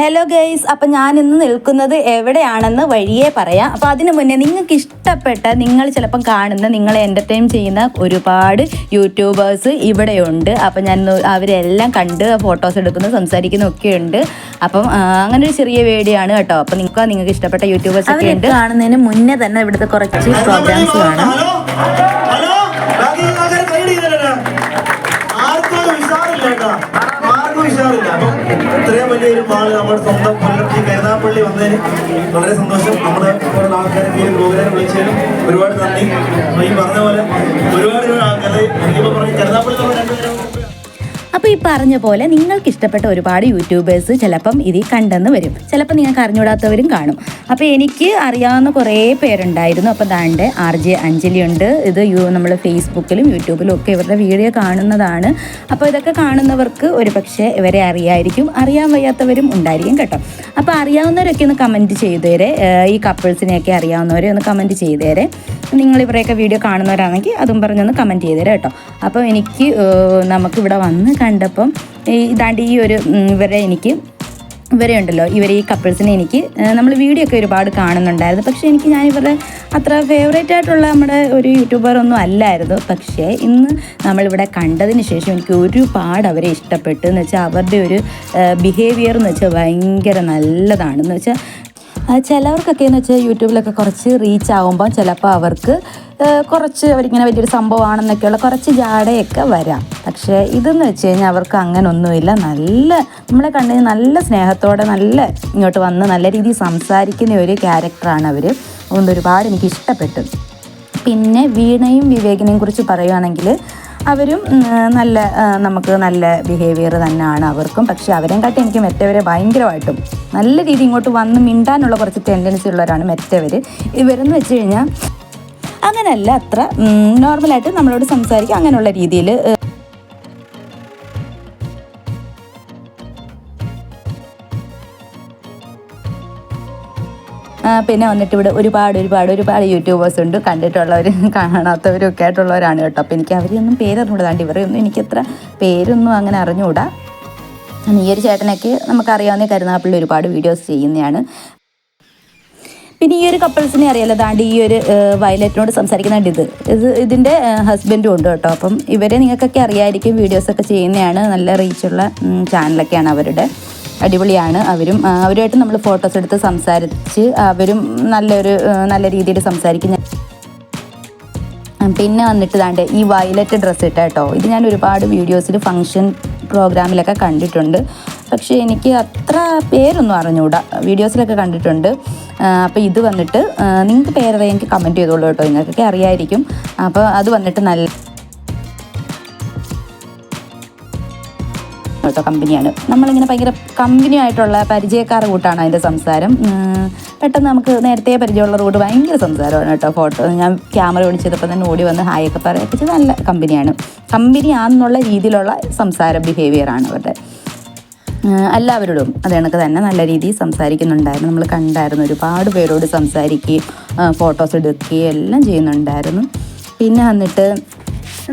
Hello guys, അപ്പം ഞാൻ ഇന്ന് നിൽക്കുന്നത് എവിടെയാണെന്ന് വഴിയേ പറയാം. അപ്പോൾ അതിന് മുന്നേ നിങ്ങൾക്ക് ഇഷ്ടപ്പെട്ട, നിങ്ങൾ ചിലപ്പം കാണുന്ന, നിങ്ങളെ എൻ്റർടൈൻ ചെയ്യുന്ന ഒരുപാട് യൂട്യൂബേഴ്സ് ഇവിടെയുണ്ട്. അപ്പം ഞാൻ അവരെല്ലാം കണ്ട് ഫോട്ടോസ് എടുക്കുന്നു, സംസാരിക്കുന്നു ഒക്കെ ഉണ്ട്. അപ്പം അങ്ങനെ ഒരു ചെറിയ വീഡിയോ ആണ് കേട്ടോ. അപ്പം നിങ്ങൾക്ക് ഇഷ്ടപ്പെട്ട യൂട്യൂബേഴ്സ് ഒക്കെ ഉണ്ട്. കാണുന്നതിന് മുന്നേ തന്നെ ഇവിടുത്തെ കുറച്ച് പ്രോഗ്രാംസ് കാണാം. ഇത്രയും വലിയൊരു മാള് നമ്മുടെ സ്വന്തം കൊല്ലം കരുനാഗപ്പള്ളി വന്നതിന് വളരെ സന്തോഷം. നമ്മുടെ ഒരുപാട് ആൾക്കാരെ പ്രോഗ്രാം വിളിച്ചതിനും ഒരുപാട് നന്ദി. ഈ പറഞ്ഞ പോലെ ഒരുപാട് ആൾക്കാരെ എനിക്കിപ്പോൾ പറഞ്ഞ് കരുനാഗപ്പള്ളി രണ്ടുപേരും. അപ്പോൾ ഈ പറഞ്ഞ പോലെ നിങ്ങൾക്ക് ഇഷ്ടപ്പെട്ട ഒരുപാട് യൂട്യൂബേഴ്സ് ചിലപ്പം ഇതിൽ കണ്ടെന്ന് വരും, ചിലപ്പോൾ നിങ്ങൾക്ക് അറിഞ്ഞുകൂടാത്തവരും കാണും. അപ്പോൾ എനിക്ക് അറിയാവുന്ന കുറേ പേരുണ്ടായിരുന്നു. അപ്പോൾ ദാണ്ട് RJ അഞ്ജലി ഉണ്ട്. ഇത് നമ്മൾ ഫേസ്ബുക്കിലും യൂട്യൂബിലും ഒക്കെ ഇവരുടെ വീഡിയോ കാണുന്നതാണ്. അപ്പോൾ ഇതൊക്കെ കാണുന്നവർക്ക് ഒരു പക്ഷേ ഇവരെ അറിയായിരിക്കും, അറിയാൻ വയ്യാത്തവരും ഉണ്ടായിരിക്കും കേട്ടോ. അപ്പോൾ അറിയാവുന്നവരൊക്കെ ഒന്ന് കമൻറ്റ് ചെയ്തേരെ, ഈ കപ്പിൾസിനെയൊക്കെ അറിയാവുന്നവരെ ഒന്ന് കമൻറ്റ് ചെയ്തേരെ. നിങ്ങളിവരെയൊക്കെ വീഡിയോ കാണുന്നവരാണെങ്കിൽ അതും പറഞ്ഞൊന്ന് കമൻറ്റ് ചെയ്തേരെ കേട്ടോ. അപ്പോൾ എനിക്ക് നമുക്കിവിടെ വന്ന് കണ്ടപ്പം ഇതാണ്ട് ഈ ഒരു ഇവരെ ഉണ്ടല്ലോ, ഈ കപ്പിൾസിനെ എനിക്ക് നമ്മൾ വീഡിയോ ഒക്കെ ഒരുപാട് കാണുന്നുണ്ടായിരുന്നു. പക്ഷേ ഞാൻ ഇവരുടെ അത്ര ഫേവറേറ്റ് ആയിട്ടുള്ള നമ്മുടെ ഒരു യൂട്യൂബർ ഒന്നും അല്ലായിരുന്നു. പക്ഷേ ഇന്ന് നമ്മളിവിടെ കണ്ടതിന് ശേഷം എനിക്ക് ഒരുപാട് അവരെ ഇഷ്ടപ്പെട്ടു. എന്ന് വെച്ചാൽ അവരുടെ ഒരു ബിഹേവിയർ എന്ന് വെച്ചാൽ ഭയങ്കര നല്ലതാണെന്ന് വെച്ചാൽ ചിലവർക്കൊക്കെ എന്ന് വെച്ചാൽ യൂട്യൂബിലൊക്കെ കുറച്ച് റീച്ച് ആകുമ്പോൾ ചിലപ്പോൾ അവർക്ക് കുറച്ച് അവരിങ്ങനെ വലിയൊരു സംഭവമാണെന്നൊക്കെയുള്ള കുറച്ച് ജാടയൊക്കെ വരാം. പക്ഷേ ഇതെന്ന് വെച്ച് കഴിഞ്ഞാൽ അവർക്ക് അങ്ങനെ ഒന്നുമില്ല. നമ്മളെ കണ്ടു നല്ല സ്നേഹത്തോടെ ഇങ്ങോട്ട് വന്ന് നല്ല രീതിയിൽ സംസാരിക്കുന്ന ഒരു ക്യാരക്ടറാണ് അവർ. അതുകൊണ്ട് ഒരുപാട് എനിക്ക് ഇഷ്ടപ്പെട്ടു. പിന്നെ വീണയും വിവേകിനെയും കുറിച്ച് പറയുകയാണെങ്കിൽ അവരും നമുക്ക് നല്ല ബിഹേവിയർ തന്നെയാണ് അവർക്കും. പക്ഷേ അവരെയും കാട്ടി എനിക്ക് മറ്റവരെ ഭയങ്കരമായിട്ടും നല്ല രീതി ഇങ്ങോട്ട് വന്ന് മിണ്ടാനുള്ള കുറച്ച് ടെൻഡൻസി ഉള്ളവരാണ് മറ്റവർ. ഇവരെന്ന് വെച്ച് കഴിഞ്ഞാൽ അങ്ങനെയല്ല, അത്ര നോർമലായിട്ട് നമ്മളോട് സംസാരിക്കും അങ്ങനെയുള്ള രീതിയിൽ. പിന്നെ വന്നിട്ട് ഇവിടെ ഒരുപാട് യൂട്യൂബേഴ്സ് ഉണ്ട്, കണ്ടിട്ടുള്ളവരും കാണാത്തവരും ഒക്കെ ആയിട്ടുള്ളവരാണ് കേട്ടോ. അപ്പോൾ എനിക്ക് അവരെയൊന്നും പേരറിഞ്ഞൂടാണ്ട്, ഇവരെയൊന്നും എനിക്കത്ര പേരൊന്നും അങ്ങനെ അറിഞ്ഞുകൂടാ. ഈ ഒരു ചേട്ടനൊക്കെ നമുക്കറിയാവുന്ന കരുനാഗപ്പള്ളി ഒരുപാട് വീഡിയോസ് ചെയ്യുന്നതാണ്. പിന്നെ ഈ ഒരു കപ്പിൾസിനെ അറിയാലോ, ദാണ്ട് ഈ ഒരു വയലറ്റിനോട് സംസാരിക്കുന്നുണ്ട്. ഇതിൻ്റെ ഹസ്ബൻഡും ഉണ്ട് കേട്ടോ. അപ്പം ഇവരെ നിങ്ങൾക്കൊക്കെ അറിയായിരിക്കും, വീഡിയോസൊക്കെ ചെയ്യുന്നതാണ്. നല്ല റീച്ചുള്ള ചാനലൊക്കെയാണ് അവരുടെ, അടിപൊളിയാണ്. അവരുമായിട്ട് നമ്മൾ ഫോട്ടോസ് എടുത്ത് സംസാരിച്ച് അവരും നല്ല രീതിയിൽ സംസാരിക്കും. പിന്നെ വന്നിട്ട് ദാണ്ട് ഈ വയലറ്റ് ഡ്രസ്സ് ഇട്ട കേട്ടോ. ഇത് ഞാൻ ഒരുപാട് വീഡിയോസിൽ ഫങ്ഷൻ പ്രോഗ്രാമിലൊക്കെ കണ്ടിട്ടുണ്ട്. പക്ഷേ എനിക്ക് അത്ര പേരൊന്നും അറിഞ്ഞുകൂടാ, വീഡിയോസിലൊക്കെ കണ്ടിട്ടുണ്ട്. അപ്പോൾ ഇത് വന്നിട്ട് നിങ്ങൾക്ക് പേരറിയാൻ എനിക്ക് കമൻറ്റ് ചെയ്തോളൂ കേട്ടോ, നിങ്ങൾക്കൊക്കെ അറിയായിരിക്കും. അപ്പോൾ അത് വന്നിട്ട് നല്ല കമ്പനിയാണ്. നമ്മളിങ്ങനെ ഭയങ്കര കമ്പനി ആയിട്ടുള്ള പരിചയക്കാരുടെ കൂട്ടാണ് അതിൻ്റെ സംസാരം. പെട്ടെന്ന് നമുക്ക് നേരത്തെ പരിചയമുള്ള റൂട്ട് ഭയങ്കര സംസാരമാണ് കേട്ടോ. ഫോട്ടോ ഞാൻ ക്യാമറ ഓടിച്ചപ്പോൾ തന്നെ ഓടി വന്ന് ഹായൊക്കെ പറയിപ്പിച്ചത് നല്ല കമ്പനിയാണെന്നുള്ള രീതിയിലുള്ള സംസാരം, ബിഹേവിയറാണ് അവരുടെ. എല്ലാവരോടും അത് കണക്ക് തന്നെ നല്ല രീതിയിൽ സംസാരിക്കുന്നുണ്ടായിരുന്നു. നമ്മൾ കണ്ടായിരുന്നു, ഒരുപാട് പേരോട് സംസാരിക്കുകയും ഫോട്ടോസ് എടുക്കുകയും എല്ലാം ചെയ്യുന്നുണ്ടായിരുന്നു. പിന്നെ വന്നിട്ട്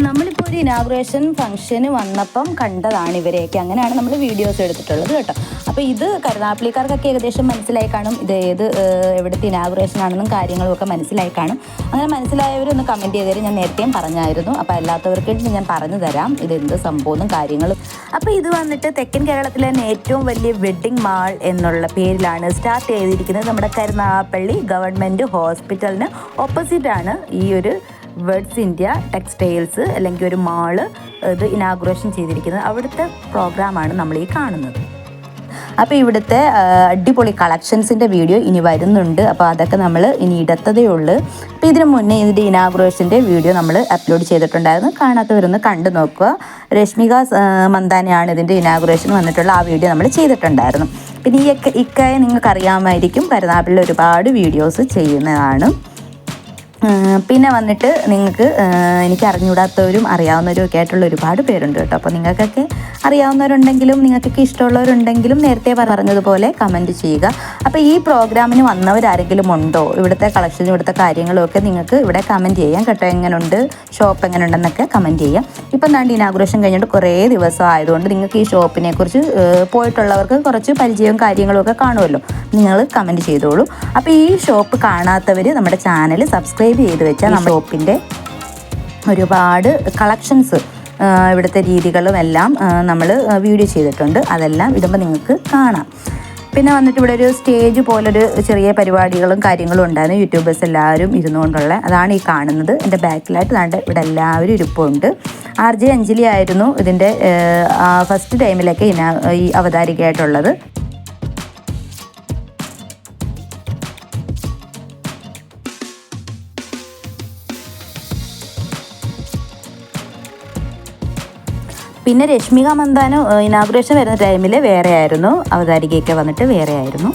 നമ്മളിപ്പോൾ ഒരു ഇനാഗുറേഷൻ ഫംഗ്ഷന് വന്നപ്പം കണ്ടതാണ് ഇവരെയൊക്കെ. അങ്ങനെയാണ് നമ്മൾ വീഡിയോസ് എടുത്തിട്ടുള്ളത് കേട്ടോ. അപ്പോൾ ഇത് കരുനാഗപ്പള്ളിക്കാർക്കൊക്കെ ഏകദേശം മനസ്സിലായി കാണും, ഇത് എവിടുത്തെ ഇനാഗുറേഷൻ ആണെന്നും കാര്യങ്ങളും ഒക്കെ മനസ്സിലായി കാണും. അങ്ങനെ മനസ്സിലായവരൊന്ന് കമൻറ്റ് ചെയ്തേരും, ഞാൻ നേരത്തെയും പറഞ്ഞായിരുന്നു. അപ്പോൾ അല്ലാത്തവർക്ക് ഞാൻ പറഞ്ഞു തരാം ഇതെന്ത് സംഭവവും കാര്യങ്ങളും. അപ്പോൾ ഇത് വന്നിട്ട് തെക്കൻ കേരളത്തിലെ തന്നെ ഏറ്റവും വലിയ വെഡ്ഡിംഗ് മാൾ എന്നുള്ള പേരിലാണ് സ്റ്റാർട്ട് ചെയ്തിരിക്കുന്നത്. നമ്മുടെ കരുനാഗപ്പള്ളി ഗവൺമെൻറ് ഹോസ്പിറ്റലിന് ഓപ്പോസിറ്റാണ് ഈ ഒരു വേർഡ്സ് ഇന്ത്യ ടെക്സ്റ്റൈൽസ് അല്ലെങ്കിൽ ഒരു മാള് ഇത് ഇനാഗുറേഷൻ ചെയ്തിരിക്കുന്നത്. അവിടുത്തെ പ്രോഗ്രാമാണ് നമ്മൾ ഈ കാണുന്നത്. അപ്പോൾ ഇവിടുത്തെ അടിപൊളി കളക്ഷൻസിൻ്റെ വീഡിയോ ഇനി വരുന്നുണ്ട്. അപ്പോൾ അതൊക്കെ നമ്മൾ ഇനി ഇടത്തതേ ഉള്ളൂ. അപ്പോൾ ഇതിനു മുന്നേ ഇതിൻ്റെ ഇനാഗുറേഷൻ്റെ വീഡിയോ നമ്മൾ അപ്ലോഡ് ചെയ്തിട്ടുണ്ടായിരുന്നു. കാണാത്തവരൊന്ന് കണ്ടു നോക്കുക. രശ്മിക മന്ദാനയാണ് ഇതിൻ്റെ ഇനാഗുറേഷൻ വന്നിട്ടുള്ള ആ വീഡിയോ നമ്മൾ ചെയ്തിട്ടുണ്ടായിരുന്നു. പിന്നെ ഈ ഇക്കായെ നിങ്ങൾക്ക് അറിയാമായിരിക്കും, കരുനാഗപ്പള്ളിയിൽ ഒരുപാട് വീഡിയോസ് ചെയ്യുന്നതാണ്. പിന്നെ വന്നിട്ട് നിങ്ങൾക്ക് എനിക്ക് അറിഞ്ഞുകൂടാത്തവരും അറിയാവുന്നവരും ഒക്കെ ആയിട്ടുള്ള ഒരുപാട് പേരുണ്ട് കേട്ടോ. അപ്പോൾ നിങ്ങൾക്കൊക്കെ അറിയാവുന്നവരുണ്ടെങ്കിലും നിങ്ങൾക്കൊക്കെ ഇഷ്ടമുള്ളവരുണ്ടെങ്കിലും നേരത്തെ പറഞ്ഞതുപോലെ കമൻറ്റ് ചെയ്യുക. അപ്പോൾ ഈ പ്രോഗ്രാമിന് വന്നവരാരെങ്കിലും ഉണ്ടോ, ഇവിടുത്തെ കളക്ഷനും ഇവിടുത്തെ കാര്യങ്ങളും ഒക്കെ നിങ്ങൾക്ക് ഇവിടെ കമൻറ്റ് ചെയ്യാം കേട്ടോ. എങ്ങനെയുണ്ട് ഷോപ്പ്, എങ്ങനെയുണ്ടെന്നൊക്കെ കമൻറ്റ് ചെയ്യാം. ഇപ്പം എന്താണ്ട് ഇനാഗുറേഷൻ കഴിഞ്ഞിട്ട് കുറേ ദിവസം ആയതുകൊണ്ട് നിങ്ങൾക്ക് ഈ ഷോപ്പിനെ കുറിച്ച് പോയിട്ടുള്ളവർക്ക് കുറച്ച് പരിചയവും കാര്യങ്ങളും ഒക്കെ കാണുമല്ലോ, നിങ്ങൾ കമൻറ്റ് ചെയ്തോളൂ. അപ്പോൾ ഈ ഷോപ്പ് കാണാത്തവർ നമ്മുടെ ചാനൽ സബ്സ്ക്രൈബ് ചെയ്ത് വെച്ചാൽ നമ്മുടെ ഷോപ്പിൻ്റെ ഒരുപാട് കളക്ഷൻസ്, ഇവിടുത്തെ രീതികളും എല്ലാം നമ്മൾ വീഡിയോ ചെയ്തിട്ടുണ്ട്. അതെല്ലാം ഇടുമ്പോൾ നിങ്ങൾക്ക് കാണാം. പിന്നെ വന്നിട്ട് ഇവിടെ ഒരു സ്റ്റേജ് പോലൊരു ചെറിയ പരിപാടികളും കാര്യങ്ങളും ഉണ്ടായിരുന്നു. യൂട്യൂബേഴ്സ് എല്ലാവരും ഇരുന്നുകൊണ്ടുള്ള, അതാണ് ഈ കാണുന്നത്. എൻ്റെ ബാക്കിലായിട്ട് ദാണ്ട് ഇവിടെ എല്ലാവരും ഇരിപ്പുണ്ട്. RJ അഞ്ജലി ആയിരുന്നു ഇതിൻ്റെ ഫസ്റ്റ് ടൈമിലൊക്കെ ഈ അവതാരികയായിട്ടുള്ളത്. പിന്നെ രശ്മിക മന്ദാന ഇനാഗുറേഷൻ വരുന്ന ടൈമിൽ വേറെ ആയിരുന്നു, അവതാരികയൊക്കെ വന്നിട്ട് വേറെ ആയിരുന്നു.